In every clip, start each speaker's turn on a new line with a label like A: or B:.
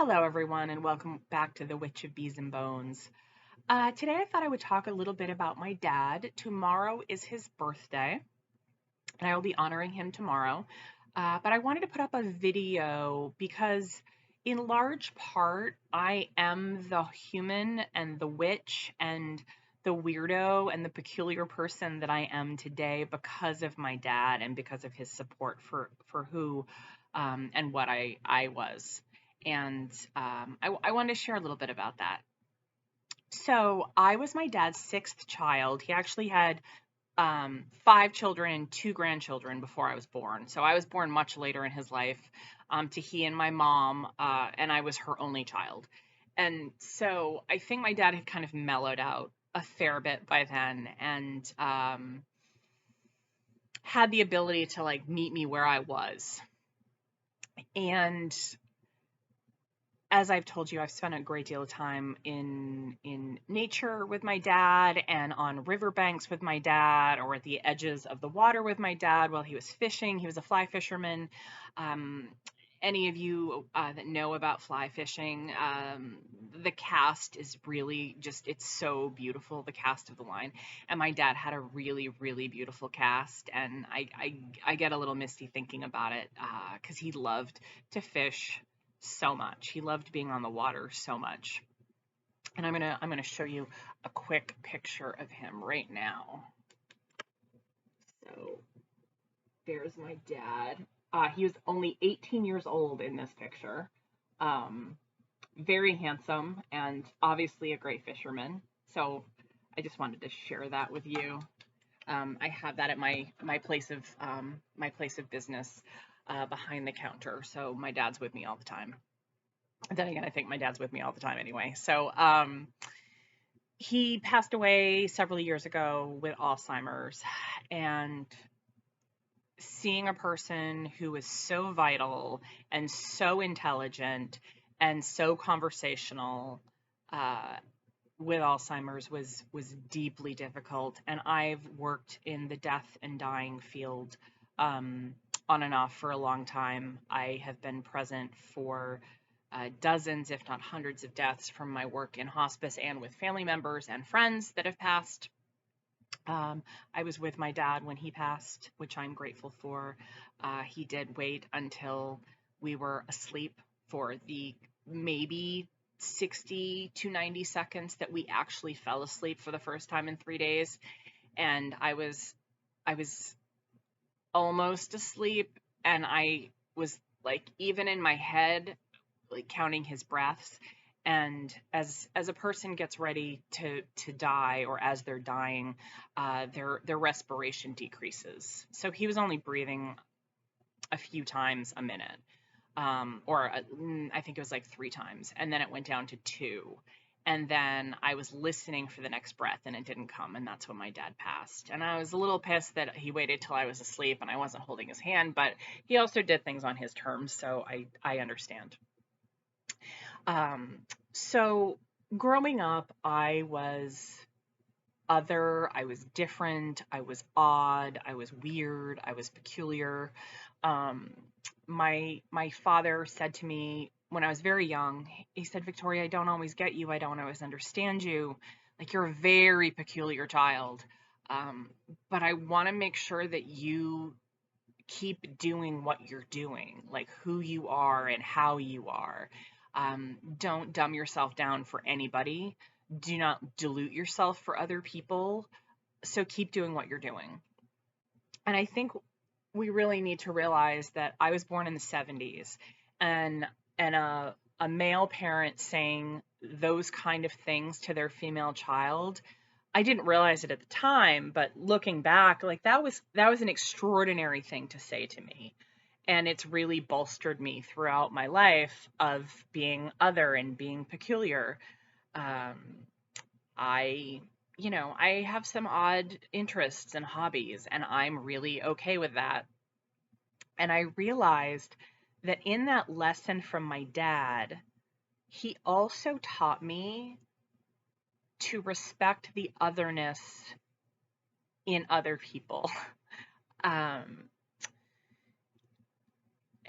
A: Hello, everyone, and welcome back to the Witch of Bees and Bones. Today, I thought I would talk a little bit about my dad. Tomorrow is his birthday, and I will be honoring him tomorrow. But I wanted to put up a video because, in large part, I am the human and the witch and the weirdo and the peculiar person that I am today because of my dad and because of his support for who and what I was. And I wanted to share a little bit about that. So I was my dad's sixth child. He actually had five children and two grandchildren before I was born. So I was born much later in his life to he and my mom, and I was her only child. And so I think my dad had kind of mellowed out a fair bit by then and had the ability to like meet me where I was. And as I've told you, I've spent a great deal of time in nature with my dad and on riverbanks with my dad or at the edges of the water with my dad while he was fishing. He was a fly fisherman. Um, any of you that know about fly fishing, the cast is really just, it's so beautiful, the cast of the line. And my dad had a really, really beautiful cast. And I get a little misty thinking about it because he loved to fish so much. He loved being on the water so much. And I'm gonna show you a quick picture of him right now. So there's my dad. He was only 18 years old in this picture. Um, Very handsome and obviously a great fisherman. So I just wanted to share that with you. I have that at my place of business behind the counter. So my dad's with me all the time. Then again, I think my dad's with me all the time anyway. So he passed away several years ago with Alzheimer's, and seeing a person who was so vital and so intelligent and so conversational uh, with Alzheimer's was deeply difficult. And I've worked in the death and dying field on and off for a long time. I have been present for dozens, if not hundreds, of deaths from my work in hospice and with family members and friends that have passed. I was with my dad when he passed, which I'm grateful for. He did wait until we were asleep for the maybe 60 to 90 seconds that we actually fell asleep for the first time in 3 days. And I was almost asleep, and I was like, even in my head, like counting his breaths. And as a person gets ready to die, or as they're dying, their respiration decreases. So he was only breathing a few times a minute, I think it was like three times, and then it went down to two. And then I was listening for the next breath, and it didn't come, and that's when my dad passed. And I was a little pissed that he waited till I was asleep and I wasn't holding his hand, but he also did things on his terms, so I understand. Um, so growing up, I was other, I was different, I was odd, I was weird, I was peculiar. Um, my father said to me when I was very young, he said, "Victoria, I don't always get you, I don't always understand you. Like, you're a very peculiar child. But I want to make sure that you keep doing what you're doing, like who you are and how you are. Don't dumb yourself down for anybody. Do not dilute yourself for other people. So keep doing what you're doing." And I think we really need to realize that I was born in the 70s, and a male parent saying those kind of things to their female child, I didn't realize it at the time, but looking back, like that was an extraordinary thing to say to me. And it's really bolstered me throughout my life of being other and being peculiar. Um, I have some odd interests and hobbies, and I'm really okay with that. And I realized that in that lesson from my dad, he also taught me to respect the otherness in other people. Um,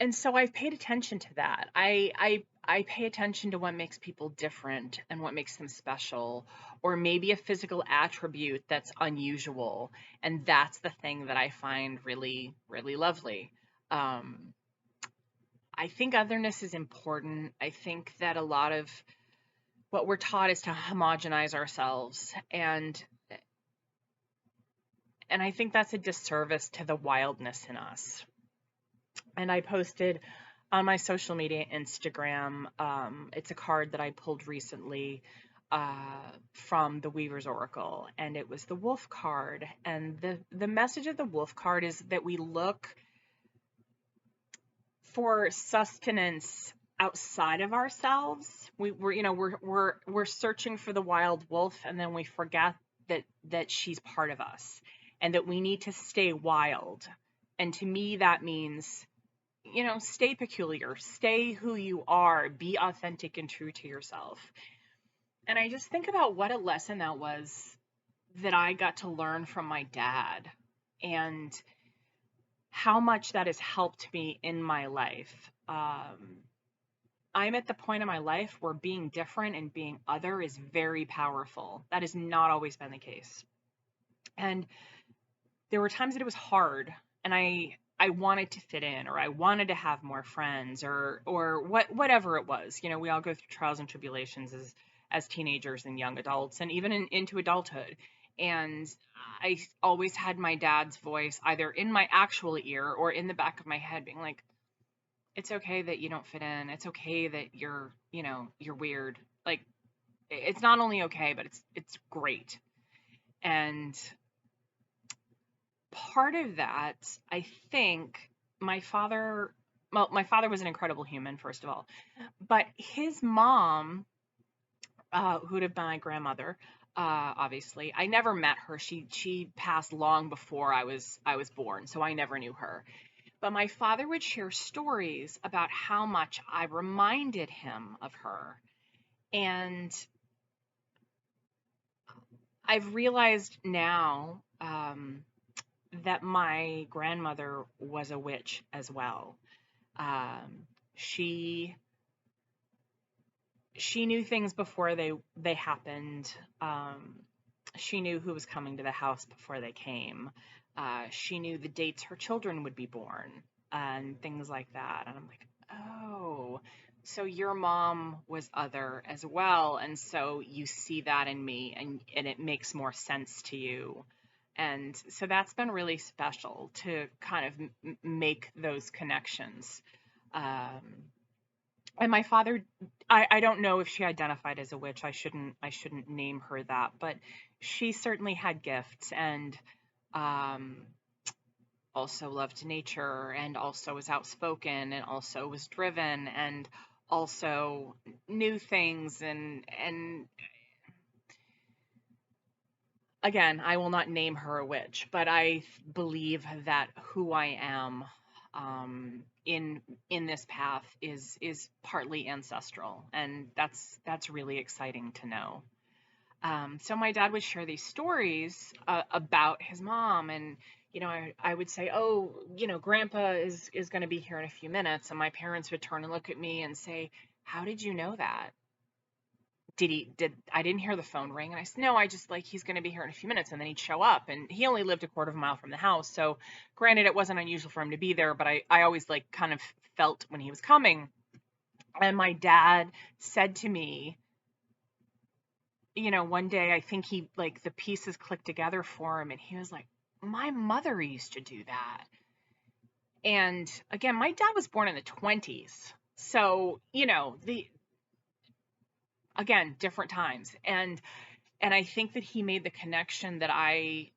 A: And so I've paid attention to that. I pay attention to what makes people different and what makes them special, or maybe a physical attribute that's unusual. And that's the thing that I find really, really lovely. Um, I think otherness is important. I think that a lot of what we're taught is to homogenize ourselves, and I think that's a disservice to the wildness in us. And I posted on my social media Instagram. It's a card that I pulled recently from the Weaver's Oracle, and it was the Wolf card. And the message of the Wolf card is that we look for sustenance outside of ourselves. We're searching for the wild wolf, and then we forget that she's part of us, and that we need to stay wild. And to me, that means, stay peculiar, stay who you are, be authentic and true to yourself. And I just think about what a lesson that was that I got to learn from my dad, and how much that has helped me in my life. I'm at the point in my life where being different and being other is very powerful. That has not always been the case. And there were times that it was hard, and I wanted to fit in, or I wanted to have more friends, or whatever it was. We all go through trials and tribulations as teenagers and young adults, and even into adulthood. And I always had my dad's voice either in my actual ear or in the back of my head being like, it's okay that you don't fit in. It's okay that you're weird. Like, it's not only okay, but it's great. And part of that, I think, my father was an incredible human, first of all, but his mom, who would have been my grandmother, obviously, I never met her. She passed long before I was born, so I never knew her. But my father would share stories about how much I reminded him of her. And I've realized now, that my grandmother was a witch as well. She knew things before they happened. She knew who was coming to the house before they came. She knew the dates her children would be born and things like that. And I'm like, oh, so your mom was other as well, and so you see that in me, and it makes more sense to you. And so that's been really special to kind of make those connections. Um, and my father, I don't know if she identified as a witch. I shouldn't name her that, but she certainly had gifts, and um, also loved nature, and also was outspoken, and also was driven, and also knew things. And again, I will not name her a witch, but I believe that who I am, in this path is partly ancestral, and that's really exciting to know. So my dad would share these stories about his mom, and I would say, oh, Grandpa is going to be here in a few minutes, and my parents would turn and look at me and say, how did you know that? Did I didn't hear the phone ring? And I said, no, I just, like, he's going to be here in a few minutes. And then he'd show up, and he only lived a quarter of a mile from the house. So granted, it wasn't unusual for him to be there, but I always, like, kind of felt when he was coming. And my dad said to me, one day, I think he, like, the pieces clicked together for him, and he was like, my mother used to do that. And again, my dad was born in the 20s. So, again, different times. And I think that he made the connection that I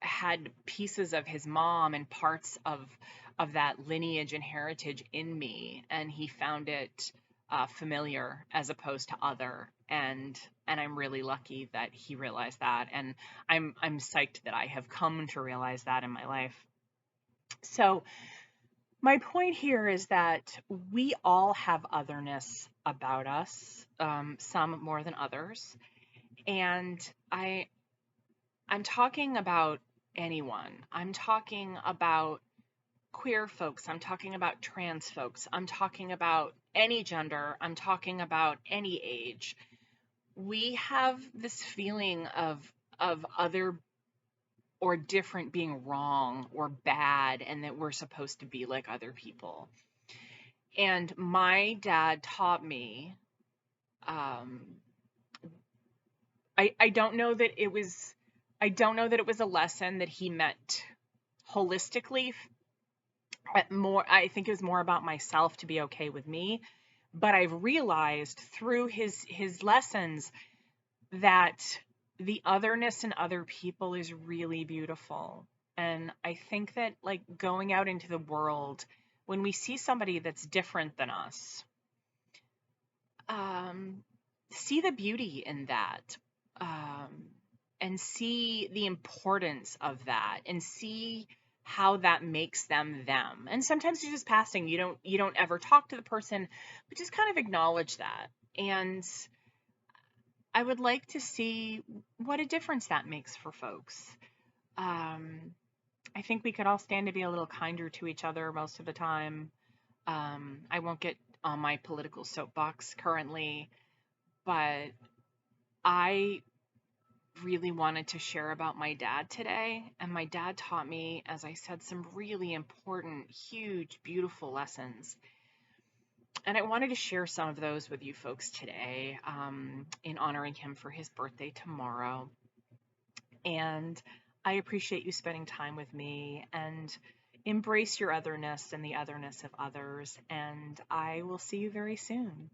A: had pieces of his mom and parts of that lineage and heritage in me, and he found it familiar as opposed to other. And I'm really lucky that he realized that, and I'm psyched that I have come to realize that in my life. So my point here is that we all have otherness about us, some more than others. And I'm talking about anyone. I'm talking about queer folks, I'm talking about trans folks, I'm talking about any gender, I'm talking about any age. We have this feeling of other or different being wrong or bad, and that we're supposed to be like other people. And my dad taught me, um, I don't know that it was, I don't know that it was a lesson that he meant holistically. More, I think it was more about myself to be okay with me. But I've realized through his lessons that the otherness in other people is really beautiful. And I think that, like, going out into the world, when we see somebody that's different than us, um, see the beauty in that, um, and see the importance of that, and see how that makes them them. And sometimes you're just passing, you don't ever talk to the person, but just kind of acknowledge that. And I would like to see what a difference that makes for folks. Um, I think we could all stand to be a little kinder to each other most of the time. I won't get on my political soapbox currently, but I really wanted to share about my dad today. And my dad taught me, as I said, some really important, huge, beautiful lessons. And I wanted to share some of those with you folks today, in honoring him for his birthday tomorrow. And I appreciate you spending time with me, and embrace your otherness and the otherness of others. And I will see you very soon.